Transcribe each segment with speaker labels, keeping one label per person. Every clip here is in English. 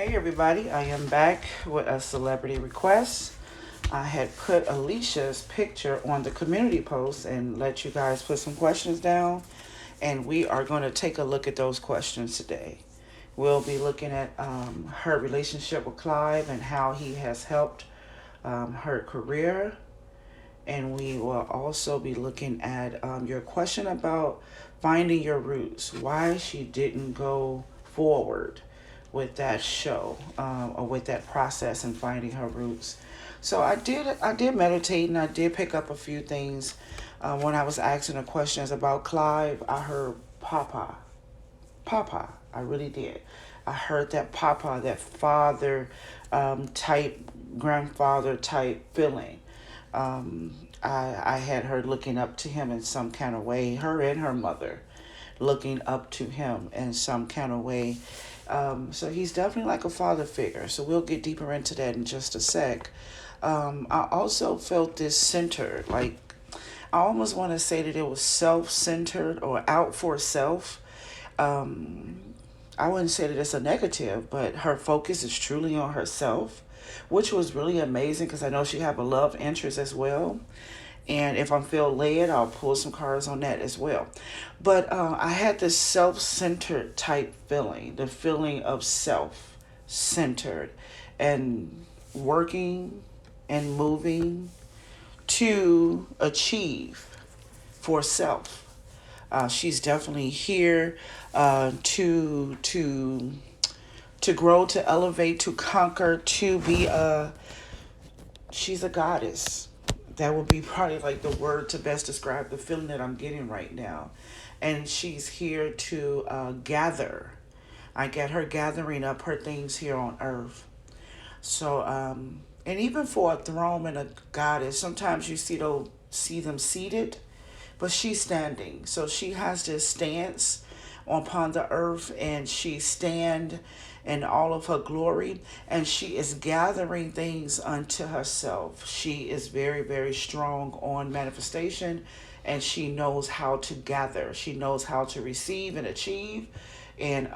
Speaker 1: Hey everybody, I am back with a celebrity request. I had put Alicia's picture on the community post and let you guys put some questions down, and we are going to take a look at those questions today. We'll be looking at her relationship with Clive and how he has helped her career, and we will also be looking at your question about finding your roots, why she didn't go forward with that show or with that process and finding her roots. So I did meditate and I did pick up a few things when I was asking the questions about Clive. I heard Papa, Papa. I really did. I heard that Papa, that father type, grandfather type feeling. I had her looking up to him in some kind of way, her and her mother looking up to him in some kind of way. So he's definitely like a father figure. So we'll get deeper into that in just a sec. I also felt this centered, like I almost want to say that it was self centered or out for self. Um, I wouldn't say that it's a negative, but her focus is truly on herself, which was really amazing because I know she have a love interest as well. And if I feel led, I'll pull some cards on that as well. But I had this self centered type feeling, the feeling of self centered and working and moving to achieve for self. She's definitely here to grow, to elevate, to conquer, to be a. She's a goddess. That would be probably like the word to best describe the feeling that I'm getting right now. And she's here to gather. I get her gathering up her things here on earth. So, and even for a throne and a goddess, sometimes you see them seated, but she's standing. So she has this stance upon the earth, and she stand in all of her glory, and she is gathering things unto herself. She is very, very strong on manifestation, and she knows how to gather. She knows how to receive and achieve, and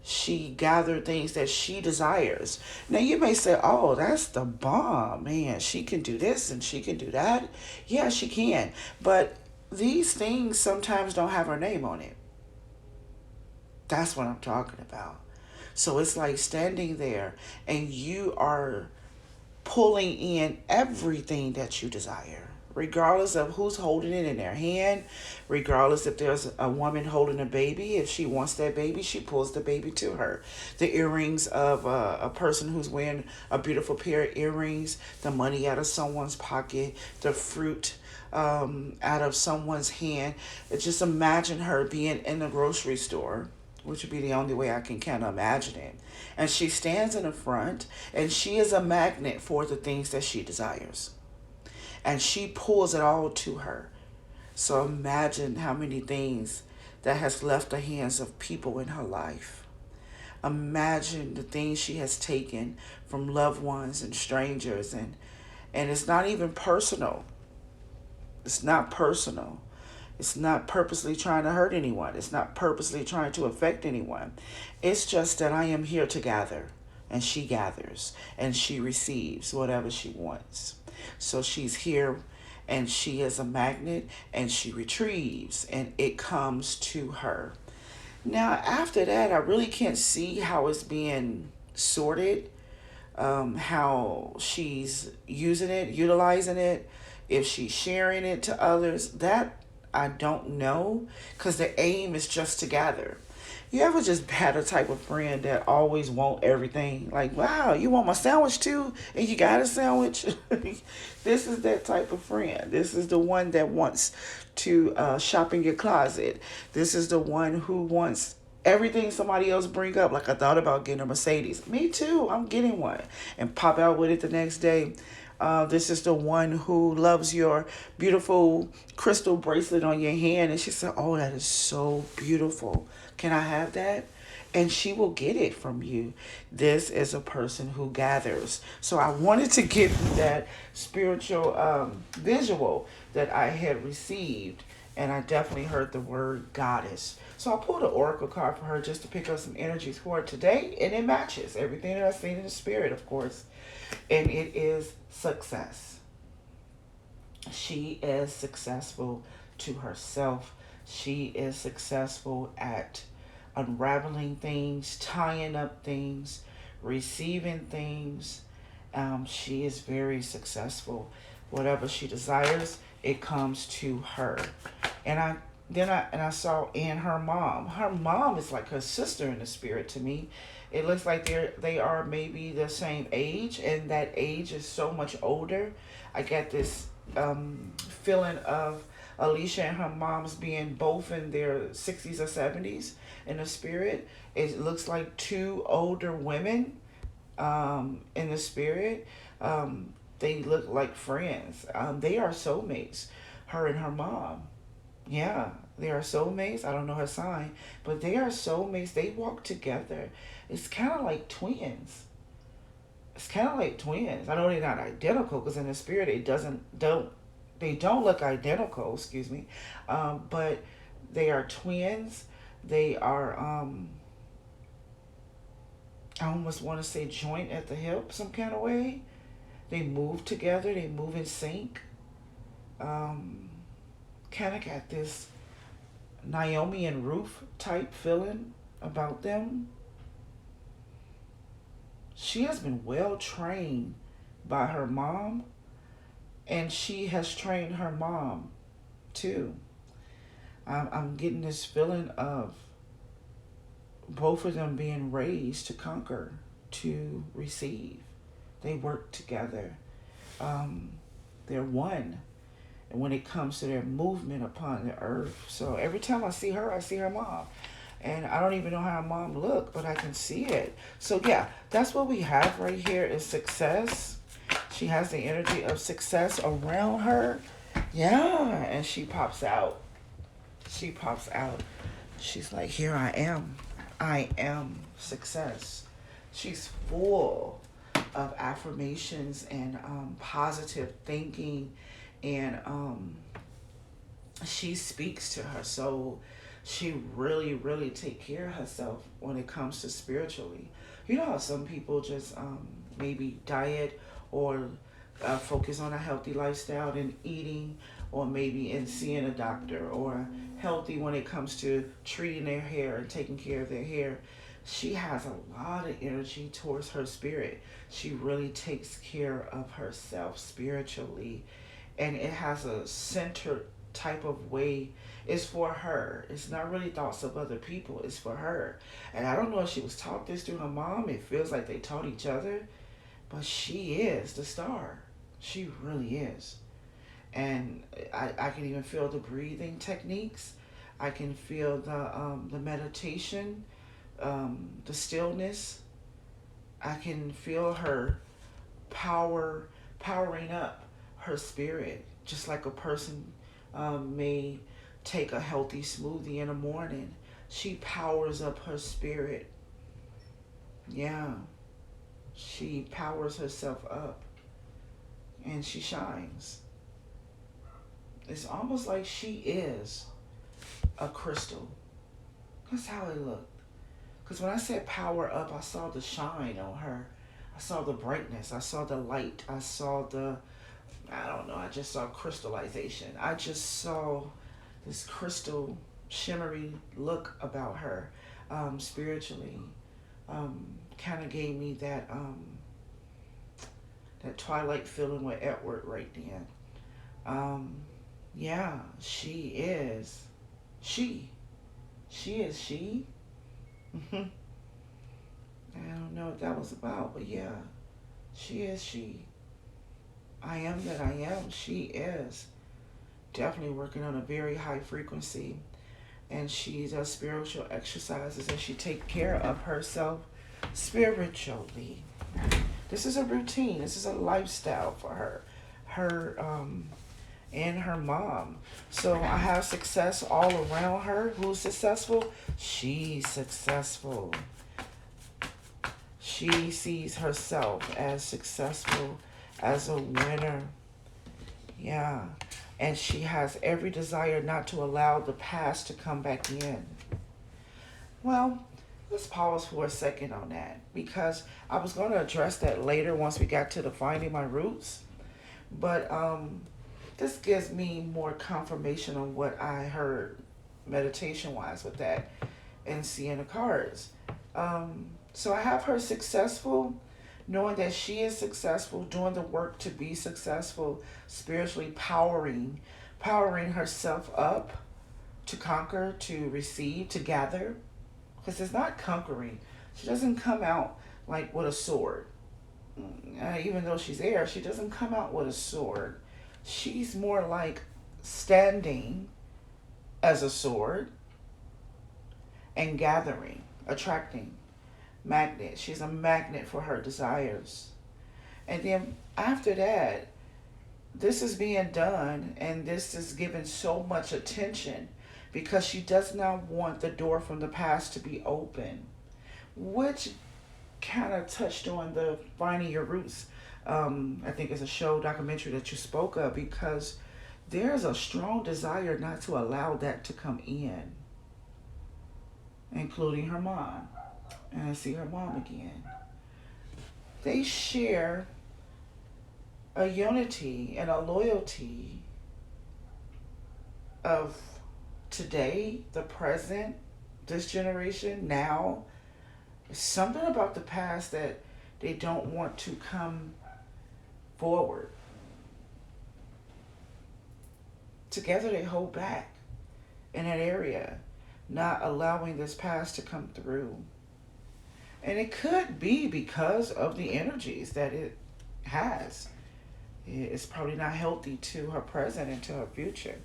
Speaker 1: she gathered things that she desires. Now you may say, "Oh, that's the bomb, man. She can do this and she can do that." Yeah, she can, but these things sometimes don't have her name on it. That's what I'm talking about. So it's like standing there and you are pulling in everything that you desire, regardless of who's holding it in their hand, regardless if there's a woman holding a baby. If she wants that baby, she pulls the baby to her. The earrings of a person who's wearing a beautiful pair of earrings, the money out of someone's pocket, the fruit out of someone's hand. Just imagine her being in the grocery store, which would be the only way I can kind of imagine it. And she stands in the front, and she is a magnet for the things that she desires. And she pulls it all to her. So imagine how many things that has left the hands of people in her life. Imagine the things she has taken from loved ones and strangers, and it's not even personal. It's not personal. It's not purposely trying to hurt anyone. It's not purposely trying to affect anyone. It's just that I am here to gather. And she gathers and she receives whatever she wants. So she's here and she is a magnet and she retrieves and it comes to her. Now, after that, I really can't see how it's being sorted, how she's using it, utilizing it, if she's sharing it to others. That I don't know, because the aim is just to gather. You ever just had a type of friend that always want everything? Like, wow, you want my sandwich too? And you got a sandwich? This is that type of friend. This is the one that wants to shop in your closet. This is the one who wants everything somebody else bring up. Like, I thought about getting a Mercedes. Me too. I'm getting one. And pop out with it the next day. This is the one who loves your beautiful crystal bracelet on your hand. And she said, "Oh, that is so beautiful. Can I have that?" And she will get it from you. This is a person who gathers. So I wanted to give you that spiritual visual that I had received And I definitely heard the word goddess. So I pulled an oracle card for her just to pick up some energies for her today, and it matches everything that I've seen in the spirit, of course. And it is success. She is successful to herself. She is successful at unraveling things, tying up things, receiving things. She is very successful. Whatever she desires, it comes to her. And I saw in her mom. Her mom is like her sister in the spirit to me. It looks like they are maybe the same age, and that age is so much older. I get this feeling of Alicia and her moms being both in their 60s or 70s in the spirit. It looks like two older women in the spirit. They look like friends. They are soulmates, her and her mom. Yeah, they are soulmates. I don't know her sign, but they are soulmates. They walk together. It's kind of like twins. It's kind of like twins. I know they're not identical because in the spirit it doesn't don't they don't look identical. Excuse me, but they are twins. They are I almost want to say joint at the hip, some kind of way. They move together. They move in sync. Um, Kind of got this Naomi and Ruth type feeling about them. She has been well trained by her mom, and she has trained her mom too. I'm getting this feeling of both of them being raised to conquer, to receive. They work together. Um, they're one. And when it comes to their movement upon the earth. So every time I see her mom. And I don't even know how her mom look, but I can see it. So yeah, that's what we have right here is success. She has the energy of success around her. Yeah, and she pops out. She pops out. She's like, here I am. I am success. She's full of affirmations and positive thinking, and she speaks to her soul. She really, really take care of herself when it comes to spiritually. You know how some people just maybe diet or focus on a healthy lifestyle and eating, or maybe in seeing a doctor, or healthy when it comes to treating their hair and taking care of their hair. She has a lot of energy towards her spirit. She really takes care of herself spiritually, and it has a centered type of way. It's for her. It's not really thoughts of other people. It's for her. And I don't know if she was taught this through her mom. It feels like they taught each other, but she is the star. She really is. And I can even feel the breathing techniques. I can feel the meditation, the stillness. I can feel her powering up her spirit, just like a person may take a healthy smoothie in the morning. She powers up her spirit. Yeah, she powers herself up, and she shines. It's almost like she is a crystal. That's how it looked. Because when I said power up, I saw the shine on her. I saw the brightness. I saw the light. I saw I don't know, I just saw crystallization. I just saw this crystal shimmery look about her spiritually. Kind of gave me that Twilight feeling with Edward right then. Yeah, she is. She. She is she. I don't know what that was about, but yeah, she is she. I am that I am. She is definitely working on a very high frequency, and she does spiritual exercises, and she takes care of herself spiritually. This is a routine. This is a lifestyle for her. And her mom. So I have success all around her. Who's successful? She's successful. She sees herself as successful, as a winner. Yeah. and she has every desire not to allow the past to come back in. Well, let's pause for a second on that because I was going to address that later once we got to the finding my roots. But this gives me more confirmation on what I heard meditation wise with that and seeing the cards. So I have her successful, knowing that she is successful, doing the work to be successful, spiritually powering herself up to conquer, to receive, to gather. Because it's not conquering. She doesn't come out like with a sword. Even though she's air, she doesn't come out with a sword. She's more like standing as a sword and gathering, attracting, magnet. She's a magnet for her desires. And then after that, this is being done and this is given so much attention because she does not want the door from the past to be open, which kind of touched on the finding your roots. I think it's a show documentary that you spoke of because there's a strong desire not to allow that to come in, including her mom. And I see her mom again. They share a unity and a loyalty of today, the present, this generation, now. Something about the past that they don't want to come forward. Together they hold back in that area, not allowing this past to come through. And it could be because of the energies that it has. It's probably not healthy to her present and to her future.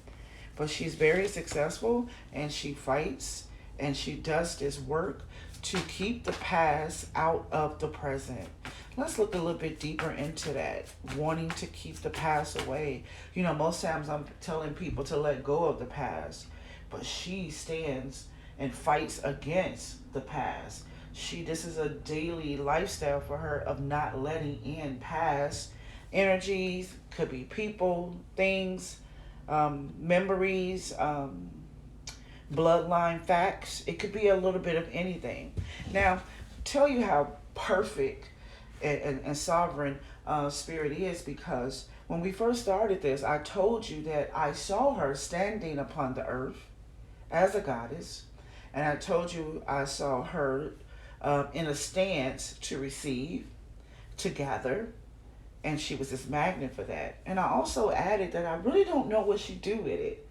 Speaker 1: But she's very successful and she fights and she does this work to keep the past out of the present. Let's look a little bit deeper into that. Wanting to keep the past away. You know, most times I'm telling people to let go of the past, but she stands and fights against the past. This is a daily lifestyle for her of not letting in past energies, could be people, things, memories, bloodline facts. It could be a little bit of anything. Now, tell you how perfect and sovereign spirit is because when we first started this, I told you that I saw her standing upon the earth as a goddess, and I told you I saw her in a stance to receive, to gather, and she was this magnet for that. And I also added that I really don't know what she do with it.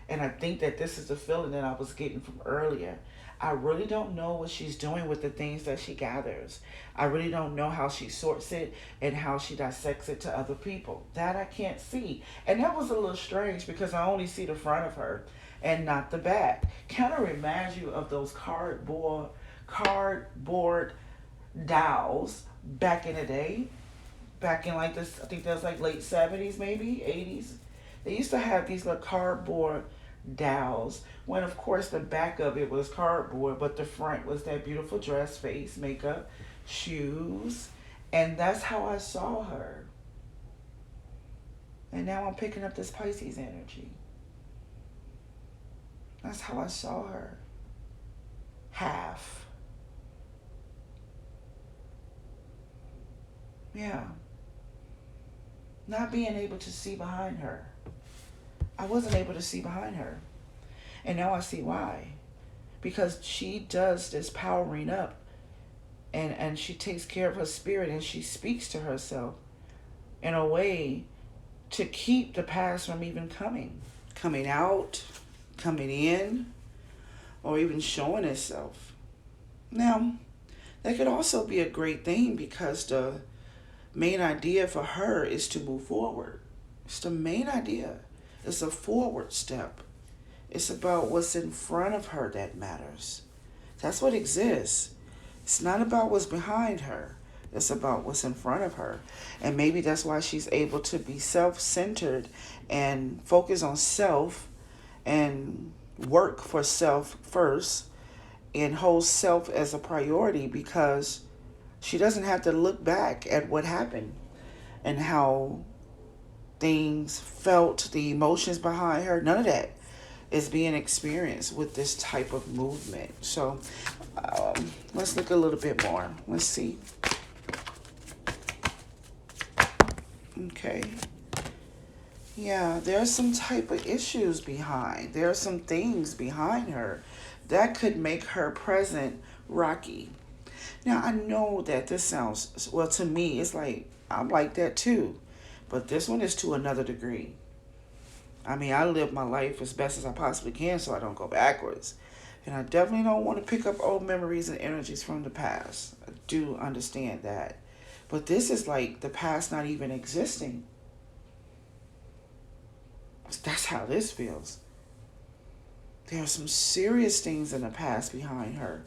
Speaker 1: And I think that this is the feeling that I was getting from earlier. I really don't know what she's doing with the things that she gathers. I really don't know how she sorts it and how she dissects it to other people. That I can't see. And that was a little strange because I only see the front of her and not the back. Kind of reminds you of those cardboard dolls back in the day. Back in like this, I think that was like late 70s, maybe 80s. They used to have these little cardboard dolls. When of course the back of it was cardboard, but the front was that beautiful dress, face, makeup, shoes. And that's how I saw her. And now I'm picking up this Pisces energy. That's how I saw her. Half. Yeah. Not being able to see behind her. I wasn't able to see behind her. And now I see why. Because she does this powering up and she takes care of her spirit and she speaks to herself in a way to keep the past from even coming out, coming in, or even showing itself. Now, that could also be a great thing because the main idea for her is to move forward. It's the main idea. It's a forward step. It's about what's in front of her that matters. That's what exists. It's not about what's behind her. It's about what's in front of her. And maybe that's why she's able to be self-centered and focus on self and work for self first and hold self as a priority because she doesn't have to look back at what happened and how things, felt the emotions behind her. None of that is being experienced with this type of movement. So let's look a little bit more. Let's see. Okay. Yeah, there's some type of issues behind. There are some things behind her that could make her present rocky. Now, I know that this sounds, well, to me, it's like, I'm like that too. But this one is to another degree. I mean, I live my life as best as I possibly can so I don't go backwards. And I definitely don't want to pick up old memories and energies from the past. I do understand that. But this is like the past not even existing. That's how this feels. There are some serious things in the past behind her.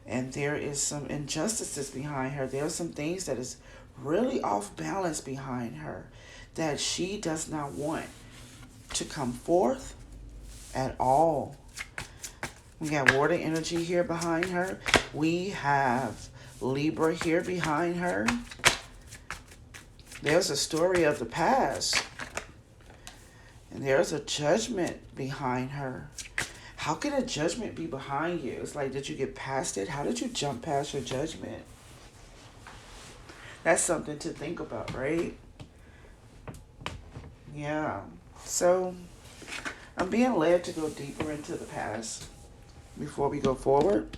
Speaker 1: And there is some injustices behind her. There are some things that is really off balance behind her that she does not want to come forth at all. We got water energy here behind her. We have Libra here behind her. There's a story of the past. And there's a judgment behind her. How can a judgment be behind you? It's like, did you get past it? How did you jump past your judgment? That's something to think about, right? Yeah. So I'm being led to go deeper into the past before we go forward.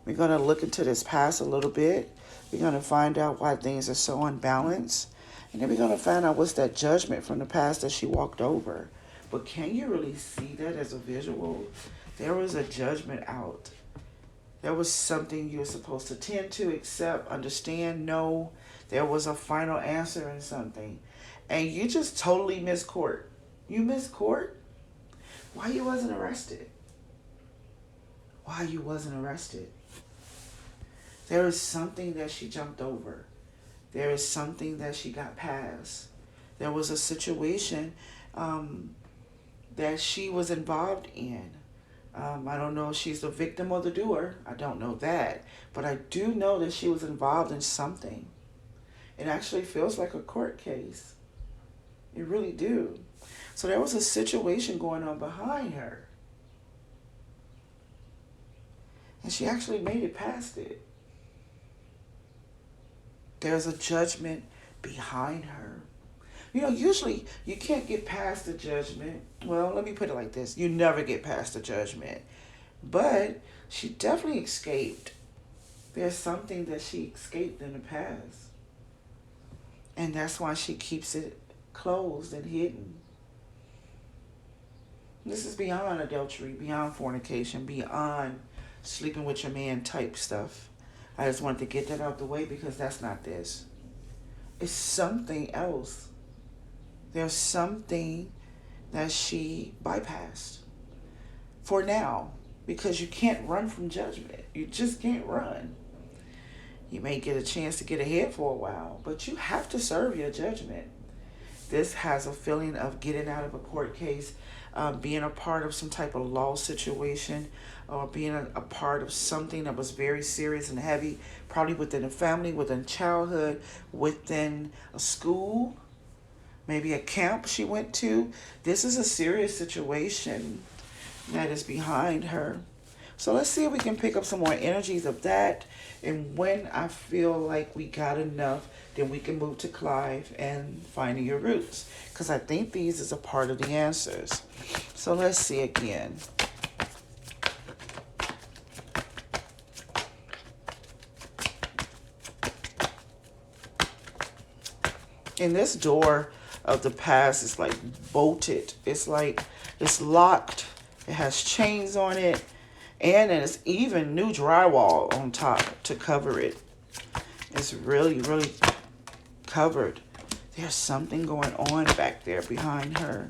Speaker 1: We're going to look into this past a little bit. We're going to find out why things are so unbalanced. And then we're going to find out what's that judgment from the past that she walked over. But can you really see that as a visual? There was a judgment out. There was something you were supposed to tend to, accept, understand, know. There was a final answer in something. And you just totally missed court. You missed court? Why you wasn't arrested? Why you wasn't arrested? There is something that she jumped over. There is something that she got past. There was a situation that she was involved in. I don't know if she's the victim or the doer. I don't know that. But I do know that she was involved in something. It actually feels like a court case. It really do. So there was a situation going on behind her. And she actually made it past it. There's a judgment behind her. You know, usually you can't get past the judgment. Well, let me put it like this. You never get past the judgment. But she definitely escaped. There's something that she escaped in the past. And that's why she keeps it closed and hidden. This is beyond adultery, beyond fornication, beyond sleeping with your man type stuff. I just wanted to get that out the way because that's not this. It's something else. There's something that she bypassed for now, because you can't run from judgment. You just can't run. You may get a chance to get ahead for a while, but you have to serve your judgment. This has a feeling of getting out of a court case, being a part of some type of law situation, or being a part of something that was very serious and heavy, probably within a family, within childhood, within a school, maybe a camp she went to. This is a serious situation that is behind her. So let's see if we can pick up some more energies of that. And when I feel like we got enough, then we can move to Clive and finding your roots. Because I think these is a part of the answers. So let's see again. And this door of the past is like bolted. It's like it's locked. It has chains on it. And it's even new drywall on top to cover it. It's really, really covered. There's something going on back there behind her.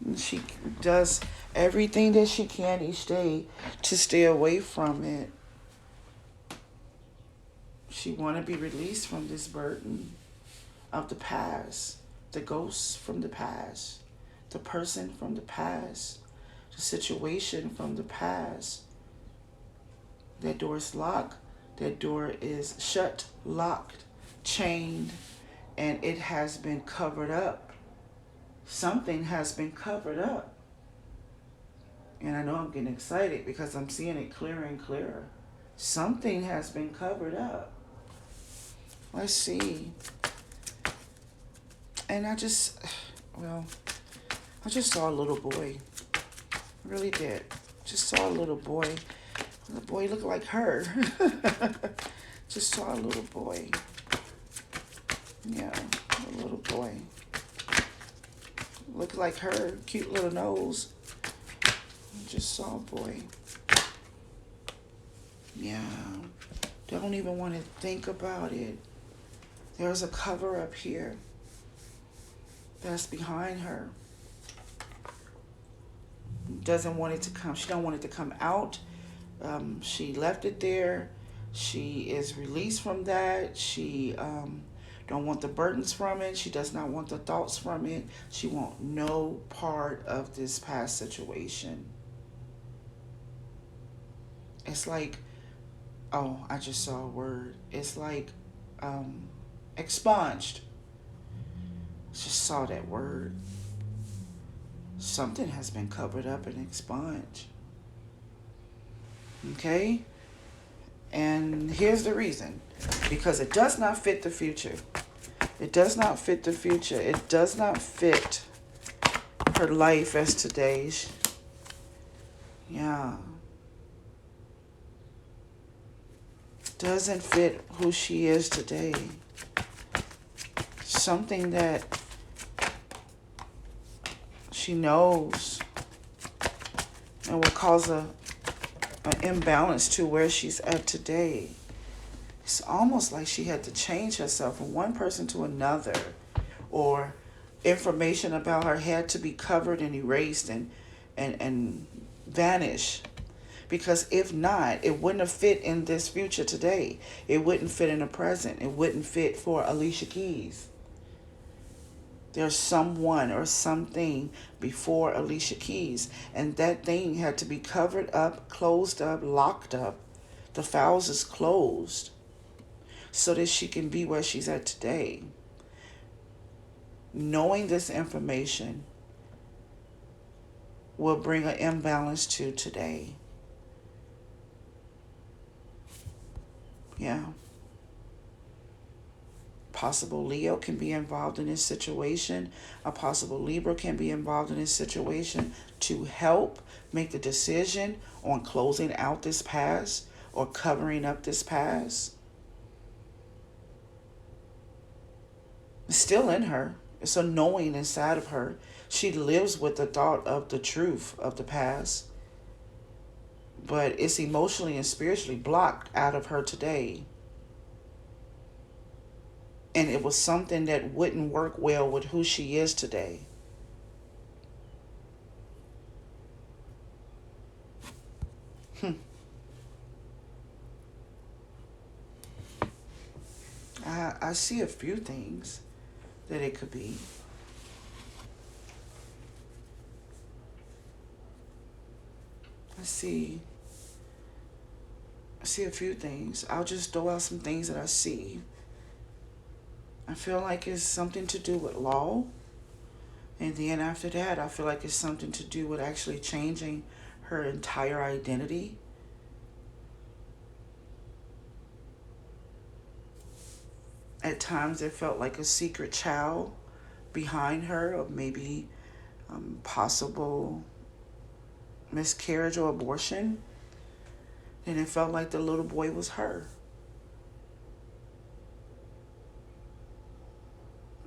Speaker 1: And she does everything that she can each day to stay away from it. She want to be released from this burden of the past, the ghosts from the past, the person from the past, the situation from the past. That door is locked. That door is shut, locked, chained, and it has been covered up. Something has been covered up. And I know I'm getting excited because I'm seeing it clearer and clearer. Something has been covered up. Let's see. And well, I just saw a little boy. I really did. Just saw a little boy. The boy looked like her. Just saw a little boy. Yeah, a little boy. Looked like her. Cute little nose. Just saw a boy. Yeah. Don't even want to think about it. There's a cover up here that's behind her. Doesn't want it to come. She don't want it to come out. She left it there. She is released from that. She don't want the burdens from it. She does not want the thoughts from it. She want no part of this past situation. It's like, oh, I just saw a word. It's like expunged. Just saw that word. Something has been covered up and expunged. Okay? And here's the reason. Because it does not fit the future. It does not fit the future. It does not fit her life as today's. Yeah. Doesn't fit who she is today. Something that she knows and will cause an imbalance to where she's at today. It's almost like she had to change herself from one person to another, or information about her had to be covered and erased and vanish. Because if not, it wouldn't have fit in this future today. It wouldn't fit in the present. It wouldn't fit for Alicia Keys. There's someone or something before Alicia Keys, and that thing had to be covered up, closed up, locked up. The files is closed so that she can be where she's at today. Knowing this information will bring an imbalance to today. Yeah. Possible Leo can be involved in this situation. A possible Libra can be involved in this situation to help make the decision on closing out this past or covering up this past. It's still in her. It's a knowing inside of her. She lives with the thought of the truth of the past, but it's emotionally and spiritually blocked out of her today. And it was something that wouldn't work well with who she is today. I see a few things that it could be. I see a few things. I'll just throw out some things that I see. I feel like it's something to do with law. And then after that, I feel like it's something to do with actually changing her entire identity. At times, it felt like a secret child behind her, or maybe possible miscarriage or abortion. And it felt like the little boy was her.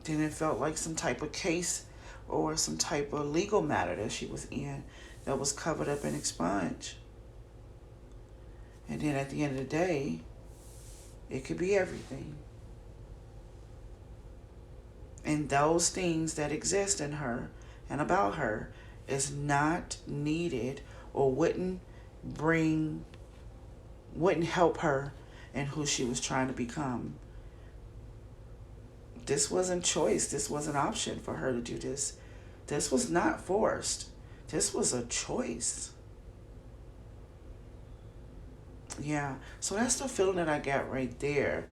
Speaker 1: Then it felt like some type of case or some type of legal matter that she was in that was covered up and expunged. And then at the end of the day, it could be everything. And those things that exist in her and about her is not needed or wouldn't help her in who she was trying to become. This wasn't choice. This was an option for her to do this. This was not forced. This was a choice. Yeah. So that's the feeling that I got right there.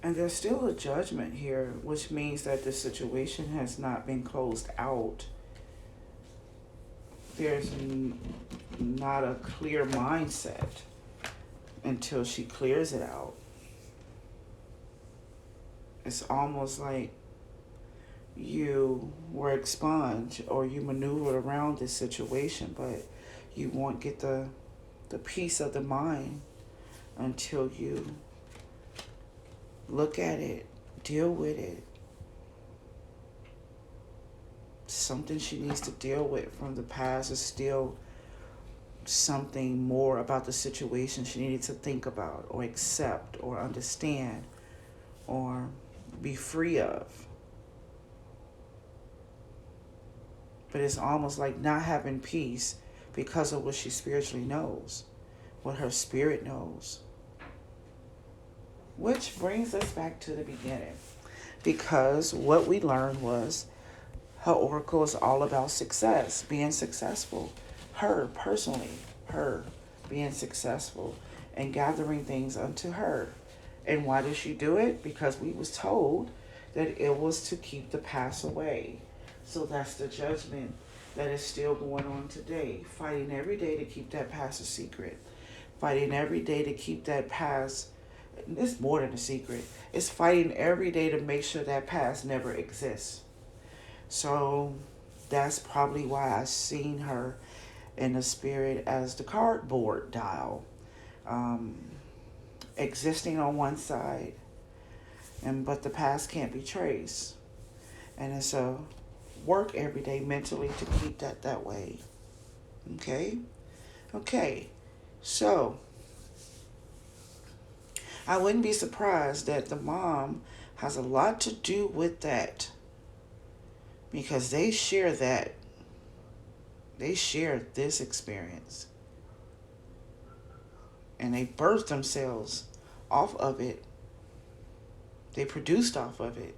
Speaker 1: And there's still a judgment here, which means that the situation has not been closed out. There's not a clear mindset until she clears it out. It's almost like you were expunged or you maneuvered around this situation, but you won't get the peace of the mind until you look at it, deal with it. Something she needs to deal with from the past is still something more about the situation she needed to think about or accept or understand or be free of. But it's almost like not having peace because of what she spiritually knows, what her spirit knows. Which brings us back to the beginning. Because what we learned was her oracle is all about success, being successful. Her, personally, her being successful and gathering things unto her. And why did she do it? Because we was told that it was to keep the past away. So that's the judgment that is still going on today. Fighting every day to keep that past a secret. Fighting every day to keep that past. It's more than a secret. It's fighting every day to make sure that past never exists. So that's probably why I seen her in the spirit as the cardboard dial, existing on one side, but the past can't be traced, and it's a work every day mentally to keep that way. Okay, so I wouldn't be surprised that the mom has a lot to do with that, because they share this experience, and they birthed themselves off of it. They produced off of it.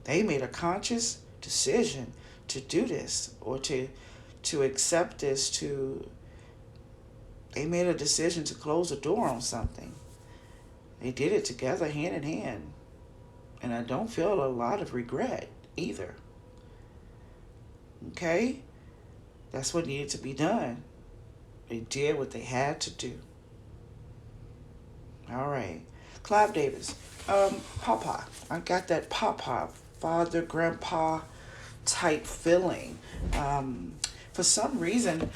Speaker 1: They made a conscious decision to do this, or to accept this. They made a decision to close the door on something. They did it together, hand in hand, and I don't feel a lot of regret either. Okay? That's what needed to be done. They did what they had to do. All right. Clive Davis. Papa. I got that Papa, father, grandpa type feeling. For some reason,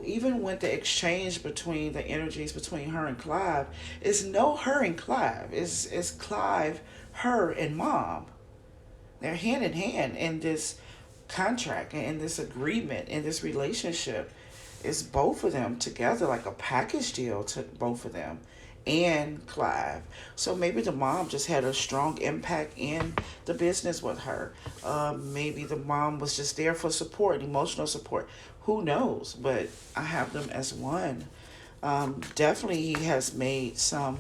Speaker 1: even with the exchange between the energies between her and Clive, it's no her and Clive. It's Clive, her, and mom. They're hand in hand in this contract and in this agreement, in this relationship. It's both of them together, like a package deal to both of them and Clive. So maybe the mom just had a strong impact in the business with her. Maybe the mom was just there for support, emotional support. Who knows? But I have them as one. Definitely he has made some,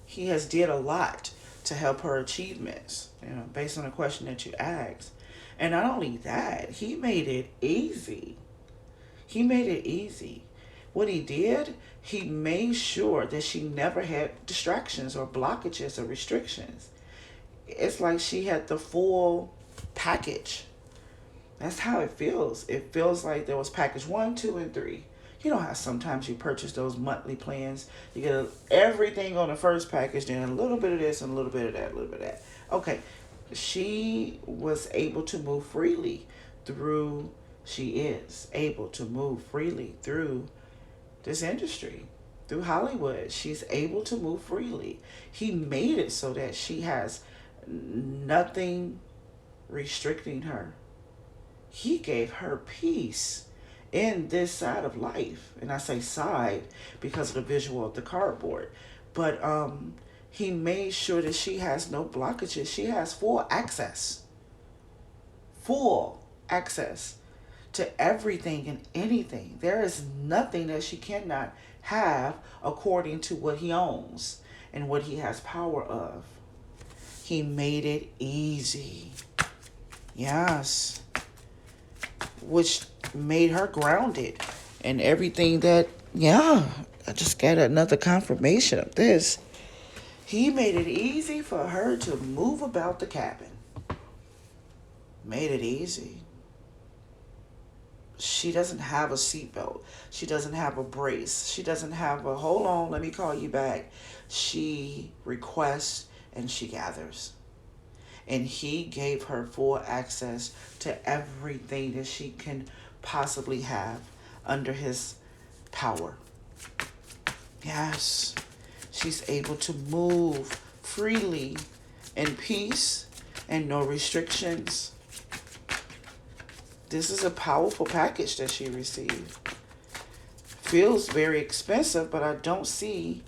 Speaker 1: he has did a lot to help her achievements, based on the question that you asked. And not only that, he made it easy. He made it easy. What he did, he made sure that she never had distractions or blockages or restrictions. It's like she had the full package. That's how it feels. It feels like there was package 1, 2, and 3. You know how sometimes you purchase those monthly plans? You get everything on the first package, then a little bit of this and a little bit of that, a little bit of that. Okay, she was able to move freely through, she is able to move freely through this industry, through Hollywood. She's able to move freely. He made it so that she has nothing restricting her. He gave her peace in this side of life. And I say side because of the visual of the cardboard. But he made sure that she has no blockages. She has full access to everything and anything. There is nothing that she cannot have according to what he owns and what he has power of. He made it easy. Yes. Which made her grounded and everything that, I just got another confirmation of this. He made it easy for her to move about the cabin. Made it easy. She doesn't have a seatbelt. She doesn't have a brace. She doesn't have a hold on, let me call you back. She requests and she gathers. And he gave her full access to everything that she can possibly have under his power. Yes, she's able to move freely in peace and no restrictions. This is a powerful package that she received. Feels very expensive, but I don't see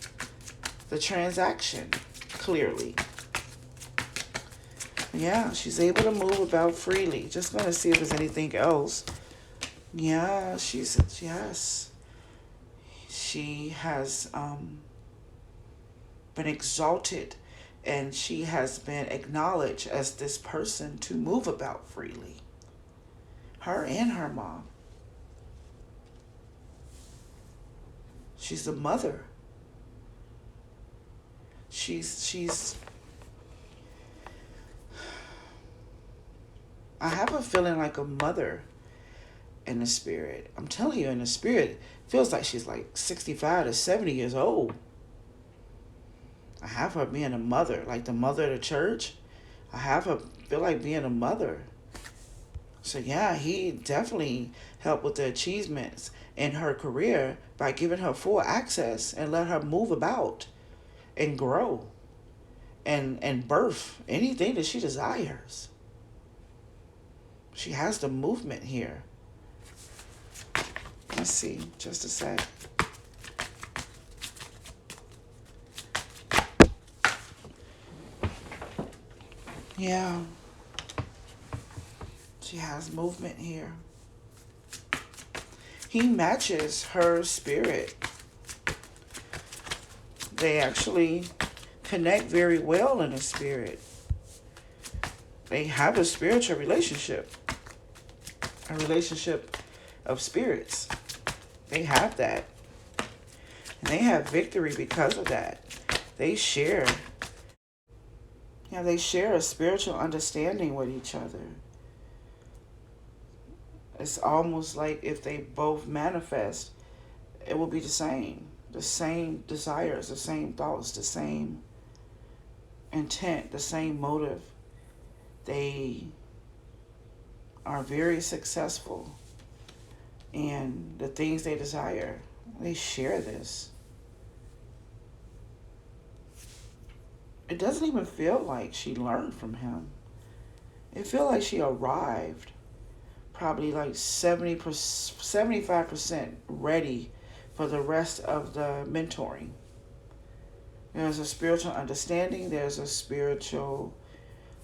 Speaker 1: the transaction clearly. Yeah, she's able to move about freely. Just going to see if there's anything else. Yeah, yes. She has been exalted and she has been acknowledged as this person to move about freely. Her and her mom. She's a mother. She's I have a feeling like a mother in the spirit. I'm telling you, in the spirit, feels like she's like 65 to 70 years old. I have her being a mother, like the mother of the church. I have her feel like being a mother. So yeah, he definitely helped with the achievements in her career by giving her full access and let her move about and grow and birth anything that she desires. She has the movement here. Let's see, just a sec. Yeah. She has movement here. He matches her spirit. They actually connect very well in the spirit. They have a spiritual relationship. A relationship of spirits. They have that. And they have victory because of that. They share. Yeah, they share a spiritual understanding with each other. It's almost like if they both manifest, it will be the same. The same desires, the same thoughts, the same intent, the same motive. They are very successful in the things they desire. They share this. It doesn't even feel like she learned from him. It feels like she arrived probably like 75% ready for the rest of the mentoring. There's a spiritual understanding. There's a spiritual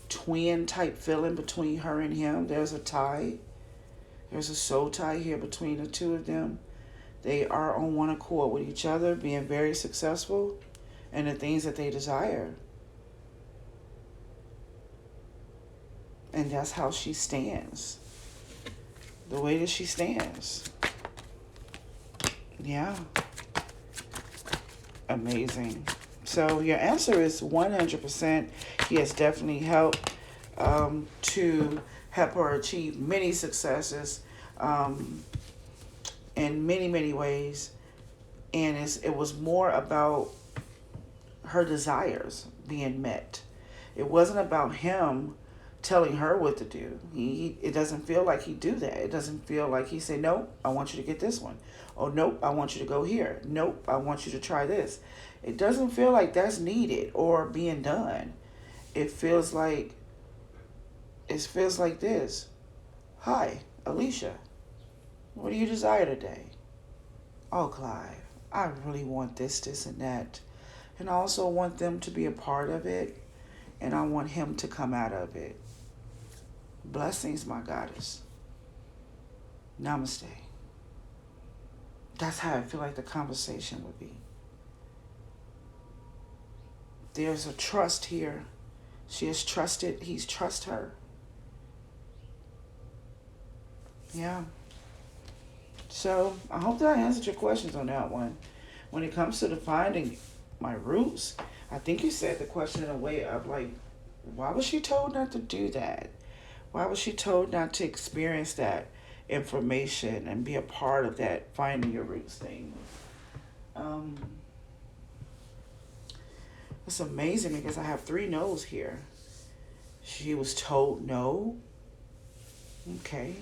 Speaker 1: twin type feeling between her and him. There's a tie. There's a soul tie here between the two of them. They are on one accord with each other, being very successful in the things that they desire. And that's how she stands. The way that she stands. Yeah. Amazing. So your answer is 100%. He has definitely helped to help her achieve many successes in many, many ways. And it was more about her desires being met. It wasn't about him telling her what to do. It doesn't feel like he do that. It doesn't feel like he say, nope, I want you to get this one. Oh, nope, I want you to go here. Nope, I want you to try this. It doesn't feel like that's needed or being done. It feels like this. Hi, Alicia. What do you desire today? Oh, Clive, I really want this, and that. And I also want them to be a part of it. And I want him to come out of it. Blessings, my goddess. Namaste. That's how I feel like the conversation would be. There's a trust here. She is trusted. He's trust her. Yeah. So I hope that I answered your questions on that one. When it comes to finding my roots, I think you said the question in a way of like, why was she told not to do that? Why was she told not to experience that information and be a part of that finding your roots thing? Um, it's amazing because I have three no's here. She was told no. Okay.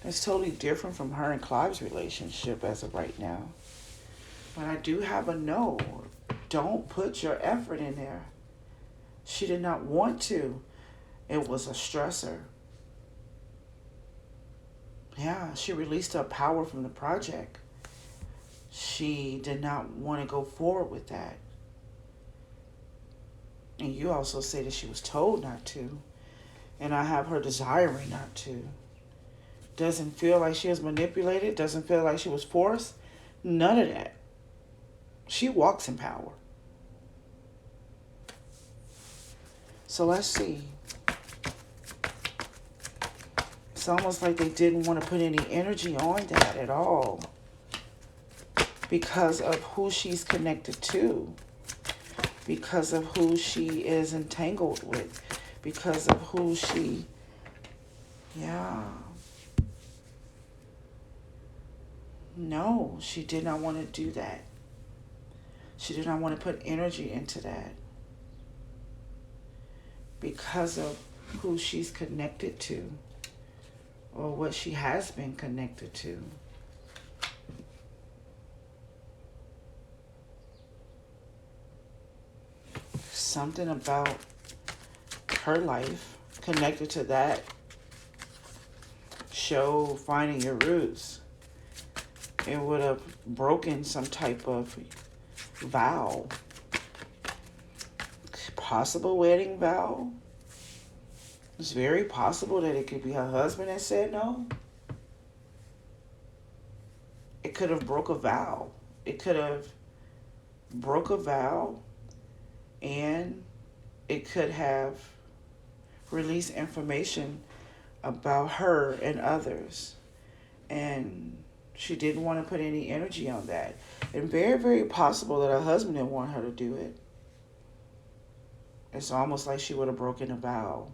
Speaker 1: That's totally different from her and Clive's relationship as of right now. But I do have a no. Don't put your effort in there. She did not want to. It was a stressor. Yeah, she released her power from the project. She did not want to go forward with that. And you also say that she was told not to. And I have her desiring not to. Doesn't feel like she was manipulated. Doesn't feel like she was forced. None of that. She walks in power. So let's see. It's almost like they didn't want to put any energy on that at all because of who she's connected to, because of who she is entangled with, because of who she, yeah. No, she did not want to do that. She did not want to put energy into that because of who she's connected to or what she has been connected to. Something about her life connected to that show, Finding Your Roots. It would have broken some type of vow. Possible wedding vow. It's very possible that it could be her husband that said no. It could have broke a vow. It could have broke a vow, and it could have released information about her and others. And she didn't want to put any energy on that. And very, very possible that her husband didn't want her to do it. It's almost like she would have broken a vow.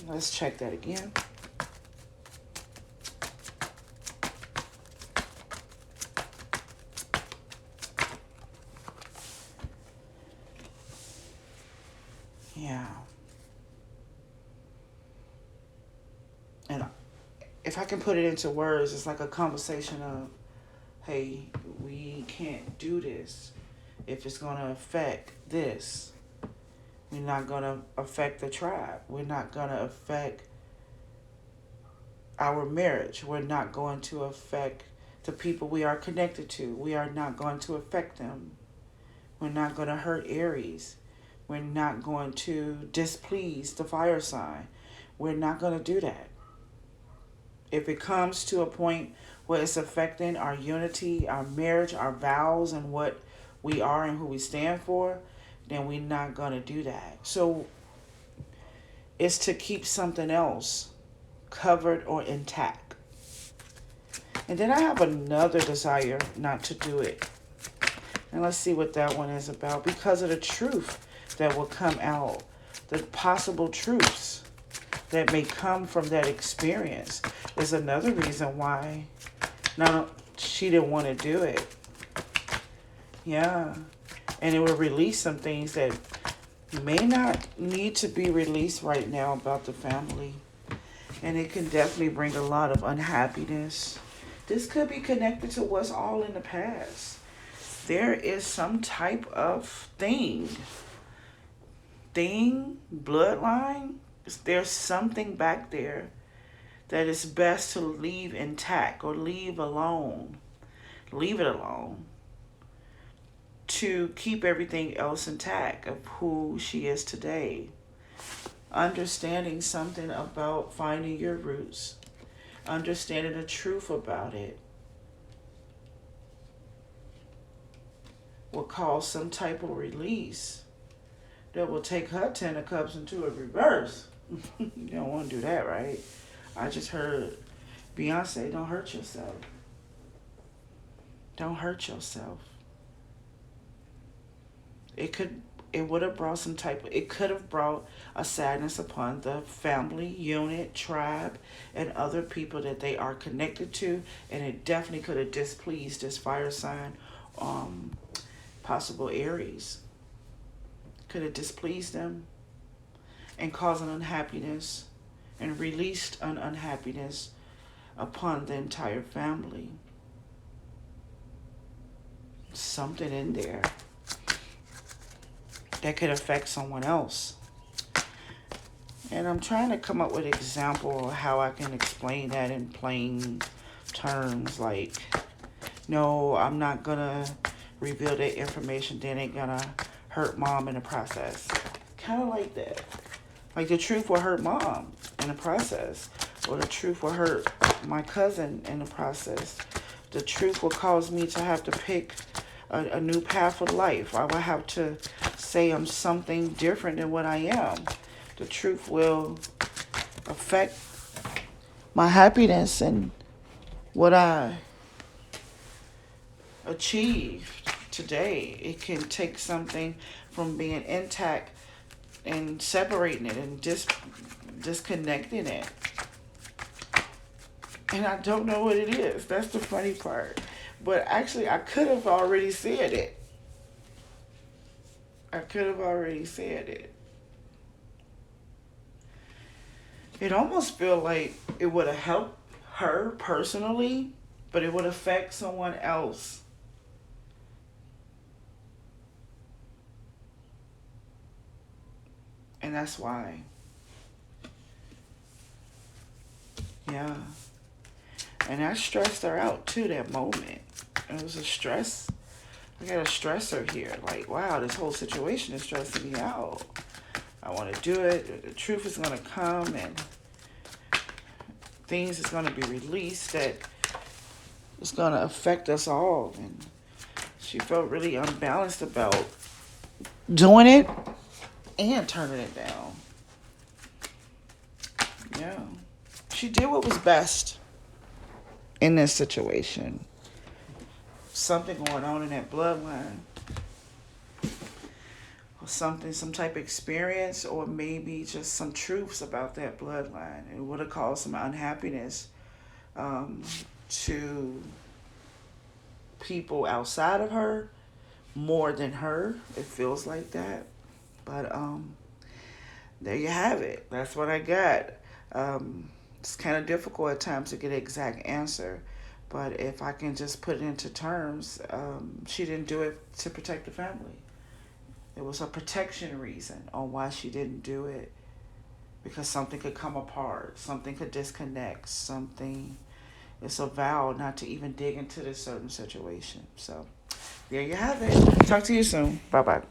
Speaker 1: Let's check that again. Yeah. And if I can put it into words, it's like a conversation of, hey, we can't do this if it's going to affect this. We're not going to affect the tribe. We're not going to affect our marriage. We're not going to affect the people we are connected to. We are not going to affect them. We're not going to hurt Aries. We're not going to displease the fire sign. We're not going to do that. If it comes to a point where it's affecting our unity, our marriage, our vows, and what we are and who we stand for, then we're not going to do that. So it's to keep something else covered or intact. And then I have another desire not to do it. And let's see what that one is about. Because of the truth that will come out, the possible truths that may come from that experience is another reason why she didn't want to do it. Yeah. And it will release some things that may not need to be released right now about the family. And it can definitely bring a lot of unhappiness. This could be connected to what's all in the past. There is some type of bloodline. There's something back there that is best to leave intact or leave alone. Leave it alone to keep everything else intact of who she is today. Understanding something about finding your roots, understanding the truth about it will cause some type of release that will take her 10 of cups into a reverse. You don't want to do that, right? I just heard Beyonce, don't hurt yourself. Don't hurt yourself. It could it would have brought some type of, it could have brought a sadness upon the family unit, tribe, and other people that they are connected to, and it definitely could have displeased this fire sign, um possible Aries. Could have displeased them and caused an unhappiness and released an unhappiness upon the entire family. Something in there that could affect someone else. And I'm trying to come up with an example of how I can explain that in plain terms. Like, no, I'm not gonna reveal that information, then ain't gonna hurt mom in the process. Kind of like that. Like the truth will hurt mom in the process, or the truth will hurt my cousin in the process. The truth will cause me to have to pick a new path of life. I will have to say I'm something different than what I am. The truth will affect my happiness and what I achieved today. It can take something from being intact and separating it and disconnecting it. And I don't know what it is. That's the funny part. But actually, I could have already said it. I could have already said it. It almost feel like it would have helped her personally, but it would affect someone else. And that's why. Yeah. And that stressed her out too, that moment. It was a stress. I got a stressor here. Like, wow, this whole situation is stressing me out. I want to do it. The truth is going to come and things is going to be released that is going to affect us all. And she felt really unbalanced about doing it and turning it down. Yeah. She did what was best in this situation. Something going on in that bloodline. Or something, some type of experience, or maybe just some truths about that bloodline. It would have caused some unhappiness um, to people outside of her more than her. It feels like that. But there you have it. That's what I got. It's kind of difficult at times to get an exact answer. But if I can just put it into terms, she didn't do it to protect the family. It was a protection reason on why she didn't do it. Because something could come apart, something could disconnect, something. It's a vow not to even dig into this certain situation. So there you have it. Talk to you soon. Bye bye.